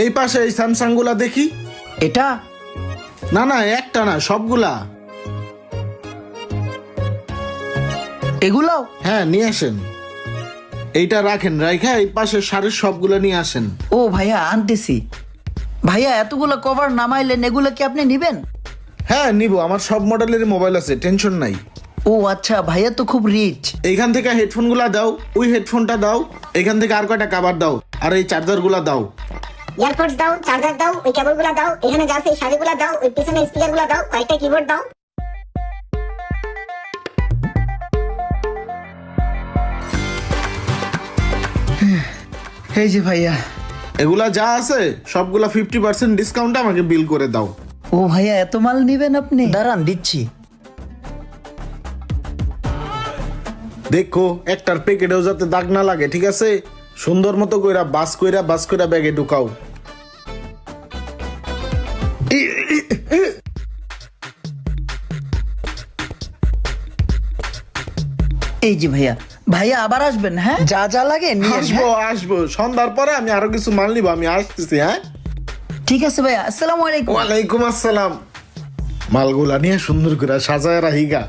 এই পাশে এই স্যামসাং গুলা দেখি। এটা না না, একটা না, সবগুলা। এগুলাও? হ্যাঁ, নিয়ে আসেন। এইটা রাখেন, রাইখা এই পাশে শাড়ির সবগুলো নিয়ে আসেন। ও ভাইয়া আনতেছি। ভাইয়া এতগুলো কভার নামাইলেন, এগুলো কি আপনি নিবেন? হ্যাঁ নিব, আমার সব মডেলের মোবাইল আছে, টেনশন নাই। ও আচ্ছা, ভাইয়া তো খুব রিচ। এইখান থেকে হেডফোন গুলা দাও, ওই হেডফোনটা দাও, এখান থেকে আর কয়টা কাভার দাও, আর এই চার্জার গুলা দাও। ইয়ারপডস দাও, চার্জার দাও, ওই কেবলগুলো দাও, এখানে যা আছে শাড়িগুলো দাও, ওই পিছনে স্পিকারগুলো দাও, কয়েকটা কিবোর্ড দাও। এই যে ভাইয়া। এগুলা যা আছে সবগুলা 50% ডিসকাউন্ট আমাকে বিল করে দাও। ও ভাইয়া এত মাল নিবেন আপনি? দাঁড়ান দিচ্ছি। দেখো একটার প্যাকেটেও যাতে দাগ না লাগে, ঠিক আছে? সুন্দর মতো কইরা বাস কইরা ব্যাগে ঢুকাও। এই যে ভাইয়া। ভাইয়া আবার আসবেন, হ্যাঁ? যা যা লাগে নিয়ে আসবো আসবো, সন্ধ্যার পরে আমি আরো কিছু মাল নিবো, আমি আসতেছি। হ্যাঁ ঠিক আছে ভাইয়া, আসসালামু আলাইকুম। ওয়ালাইকুম আসসালাম। মালগুলা নিয়ে সুন্দর করে সাজায় রাখিগা।